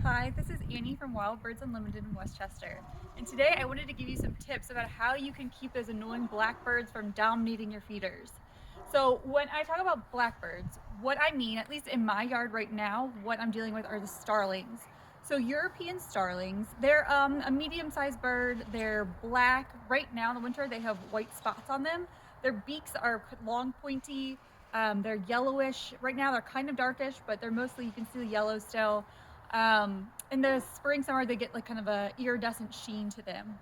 Hi, this is Annie from Wild Birds Unlimited in Westchester, and today I wanted to give you some tips about how you can keep those annoying blackbirds from dominating your feeders. So when I talk about blackbirds, what I mean, at least in my yard right now, what I'm dealing with are the starlings. So European starlings, they're a medium-sized bird. They're black. Right now in the winter, they have white spots on them. Their beaks are long, pointy. They're yellowish. Right now they're kind of darkish, but they're mostly, you can see the yellow still. In the spring, summer, they get like kind of a iridescent sheen to them.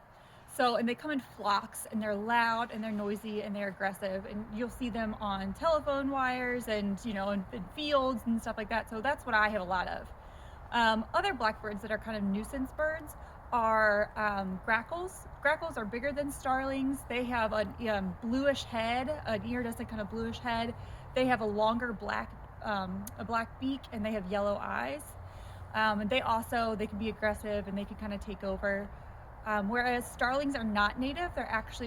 So, and they come in flocks, and they're loud, and they're noisy, and they're aggressive, and you'll see them on telephone wires and, in fields and stuff like that. So that's what I have a lot of. Other blackbirds that are kind of nuisance birds are grackles. Grackles are bigger than starlings. They have a bluish head, an iridescent kind of bluish head. They have a longer a black beak, and they have yellow eyes. And they can be aggressive, and they can kind of take over. Whereas starlings are not native,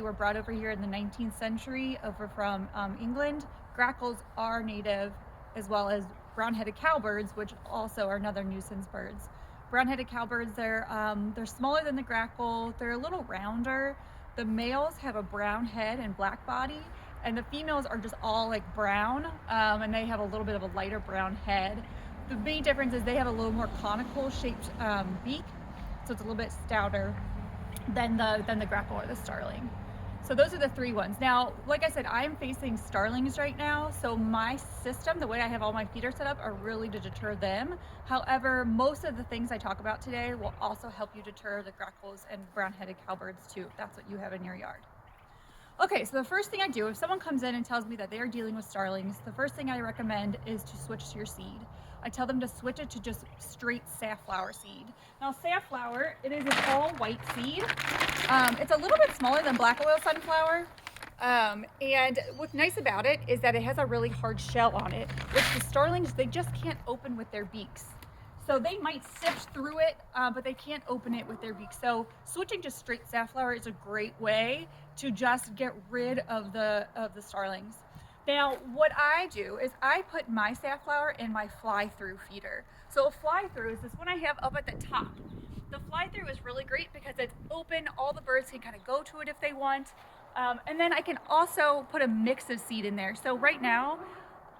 were brought over here in the 19th century over from England. Grackles are native, as well as brown-headed cowbirds, which also are another nuisance birds. Brown-headed cowbirds, they're smaller than the grackle. They're a little rounder. The males have a brown head and black body, and the females are just all like brown, and they have a little bit of a lighter brown head. The main difference is they have a little more conical shaped beak, so it's a little bit stouter than the grackle or the starling. So those are the three ones. Now, like I said, I'm facing starlings right now, so my system, the way I have all my feeders set up, are really to deter them. However, most of the things I talk about today will also help you deter the grackles and brown-headed cowbirds too, if that's what you have in your yard. Okay, so the first thing I do, if someone comes in and tells me that they are dealing with starlings, the first thing I recommend is to switch to your seed. I tell them to switch it to just straight safflower seed. Now safflower, it is an all white seed. It's a little bit smaller than black oil sunflower. And what's nice about it is that it has a really hard shell on it, which the starlings, they just can't open with their beaks. So they might sift through it, but they can't open it with their beak. So switching to straight safflower is a great way to just get rid of the starlings. Now, what I do is I put my safflower in my fly-through feeder. So a fly-through is this one I have up at the top. The fly-through is really great because it's open. All the birds can kind of go to it if they want. And then I can also put a mix of seed in there. So right now,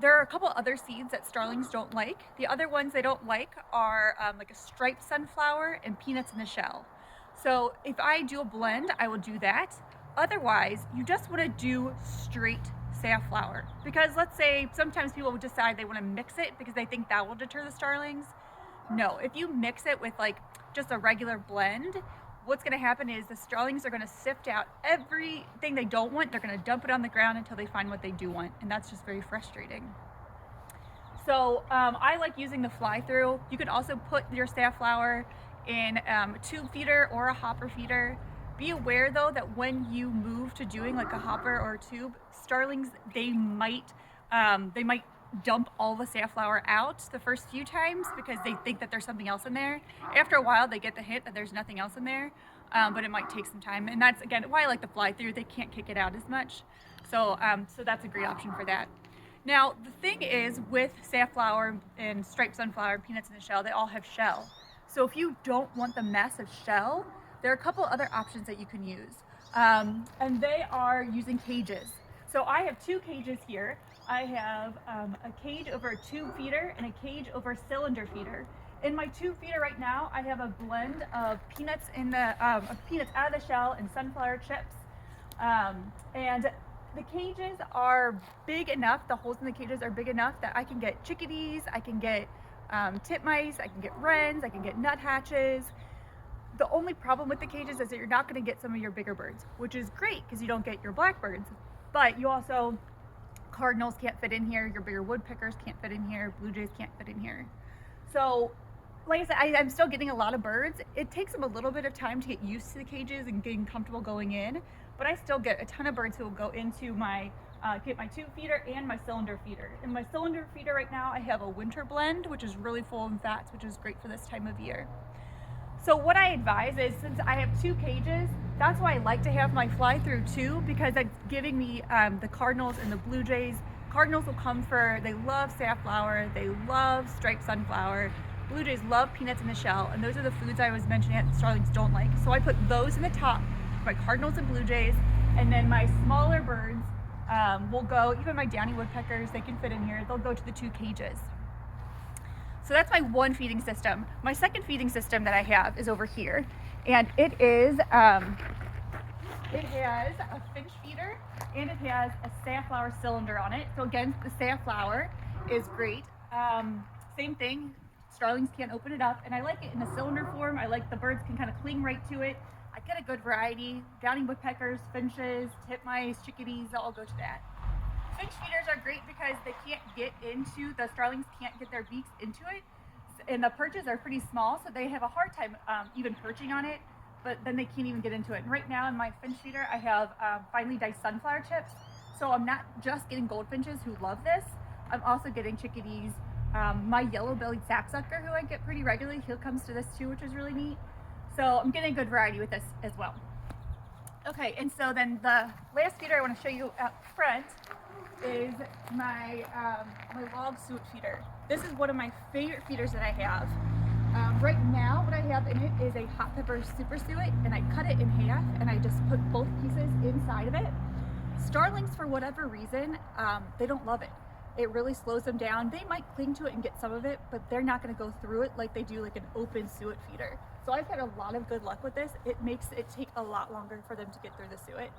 there are a couple other seeds that starlings don't like. The other ones they don't like are like a striped sunflower and peanuts in the shell. So if I do a blend, I will do that. Otherwise, you just want to do straight safflower, because let's say sometimes people decide they want to mix it because they think that will deter the starlings. No, if you mix it with like just a regular blend, what's going to happen is the starlings are going to sift out everything they don't want. They're going to dump it on the ground until they find what they do want, and that's just very frustrating. So I like using the fly-through. You can also put your safflower in a tube feeder or a hopper feeder. Be aware though that when you move to doing like a hopper or a tube, starlings, they might dump all the safflower out the first few times because they think that there's something else in there. After a while, they get the hint that there's nothing else in there, but it might take some time. And that's, again, why I like the fly-through. They can't kick it out as much. So that's a great option for that. Now, the thing is with safflower and striped sunflower and peanuts in the shell, they all have shell. So if you don't want the massive shell, there are a couple other options that you can use. And they are using cages. So I have two cages here. I have a cage over a tube feeder and a cage over a cylinder feeder. In my tube feeder right now, I have a blend of peanuts peanuts out of the shell and sunflower chips. And the cages are big enough, the holes in the cages are big enough that I can get chickadees, I can get titmice, I can get wrens, I can get nuthatches. The only problem with the cages is that you're not going to get some of your bigger birds, which is great because you don't get your blackbirds. But you also, cardinals can't fit in here, your bigger woodpeckers can't fit in here, blue jays can't fit in here. So, like I said, I'm still getting a lot of birds. It takes them a little bit of time to get used to the cages and getting comfortable going in, but I still get a ton of birds who will go into my tube feeder and my cylinder feeder. In my cylinder feeder right now, I have a winter blend, which is really full in fats, which is great for this time of year. So what I advise is, since I have two cages, that's why I like to have my fly-through too, because it's giving me the cardinals and the blue jays. Cardinals will come they love safflower, they love striped sunflower, blue jays love peanuts in the shell, and those are the foods I was mentioning that starlings don't like. So I put those in the top, my cardinals and blue jays, and then my smaller birds will go, even my downy woodpeckers, they can fit in here, they'll go to the 2 cages. So that's my one feeding system. My second feeding system that I have is over here, and it has a Finch feeder, and it has a safflower cylinder on it. So again, the safflower is great. Same thing, starlings can't open it up, and I like it in a cylinder form. I like the birds can kind of cling right to it. I get a good variety. Downy woodpeckers, finches, titmice, chickadees, they'll all go to that. Finch feeders are great because they can't get into, the starlings can't get their beaks into it, and the perches are pretty small, so they have a hard time even perching on it, but then they can't even get into it. And right now in my Finch feeder, I have finely diced sunflower chips, so I'm not just getting goldfinches who love this, I'm also getting chickadees. My yellow-bellied sapsucker, who I get pretty regularly, he comes to this too, which is really neat. So I'm getting a good variety with this as well. Okay, and so then the last feeder I want to show you up front is my log suet feeder. This is one of my favorite feeders that I have. Right now what I have in it is a hot pepper super suet, and I cut it in half and I just put both pieces inside of it. Starlings, for whatever reason, they don't love it. It really slows them down. They might cling to it and get some of it, but they're not going to go through it like they do like an open suet feeder. So I've had a lot of good luck with this. It makes it take a lot longer for them to get through the suet.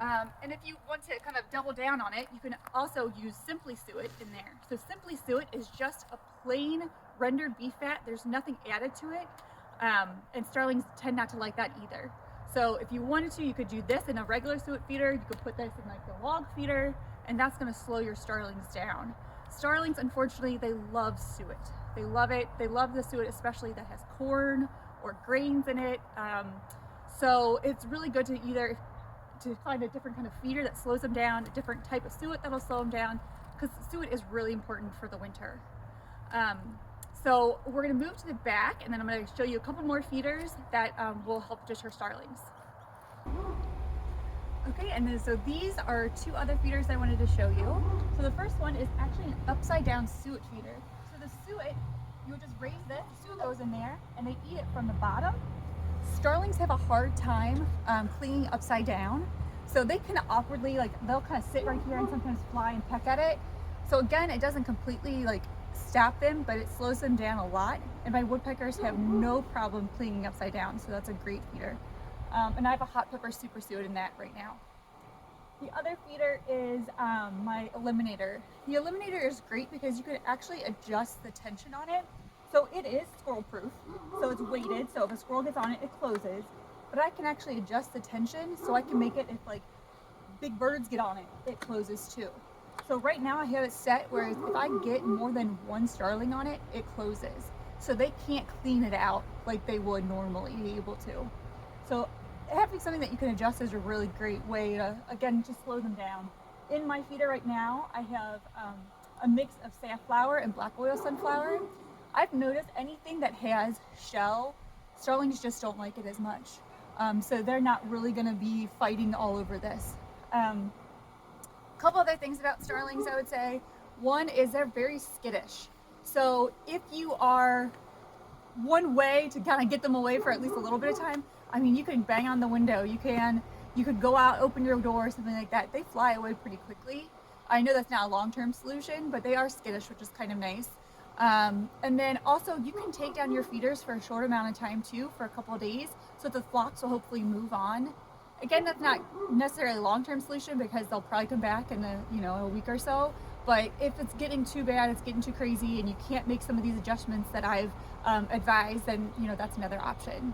And if you want to kind of double down on it, you can also use Simply Suet in there. So Simply Suet is just a plain rendered beef fat. There's nothing added to it. And starlings tend not to like that either. So if you wanted to, you could do this in a regular suet feeder. You could put this in like the log feeder, and that's going to slow your starlings down. Starlings, unfortunately, they love suet. They love it. They love the suet, especially that has corn or grains in it. So it's really good to either find a different kind of feeder that slows them down, a different type of suet that'll slow them down, because suet is really important for the winter. So we're going to move to the back, and then I'm going to show you a couple more feeders that will help deter starlings. Okay, and then so these are 2 other feeders I wanted to show you. So the first one is actually an upside down suet feeder. So the suet, you would just raise this, the suet goes in there, and they eat it from the bottom. Starlings have a hard time clinging upside down, so they kind of awkwardly, like they'll kind of sit right here and sometimes fly and peck at it. So again, it doesn't completely like stop them, but it slows them down a lot. And my woodpeckers have no problem clinging upside down, so that's a great feeder. And I have a hot pepper super suet in that right now. The other feeder is my eliminator. The eliminator is great because you can actually adjust the tension on it. So it is squirrel proof, so it's weighted, so if a squirrel gets on it, it closes. But I can actually adjust the tension, so I can make it, if like big birds get on it, it closes too. So right now I have it set where if I get more than 1 starling on it, it closes. So they can't clean it out like they would normally be able to. So having something that you can adjust is a really great way to, again, just slow them down. In my feeder right now, I have a mix of safflower and black oil sunflower. I've noticed anything that has shell, starlings just don't like it as much. So they're not really going to be fighting all over this. Couple other things about starlings I would say. One is they're very skittish. So if you are one way to kind of get them away for at least a little bit of time, I mean, you can bang on the window, you could go out, open your door, or something like that. They fly away pretty quickly. I know that's not a long-term solution, but they are skittish, which is kind of nice. And then also you can take down your feeders for a short amount of time too, for a couple of days, so the flocks will hopefully move on. Again, that's not necessarily a long-term solution because they'll probably come back in a week or so. But if it's getting too bad, it's getting too crazy, and you can't make some of these adjustments that I've advised, then that's another option.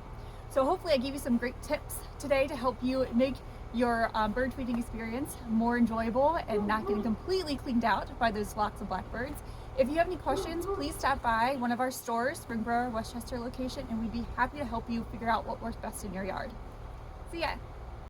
So hopefully I gave you some great tips today to help you make your bird feeding experience more enjoyable and not getting completely cleaned out by those flocks of blackbirds. If you have any questions, please stop by one of our stores, Springboro, Westchester location, and we'd be happy to help you figure out what works best in your yard. See ya!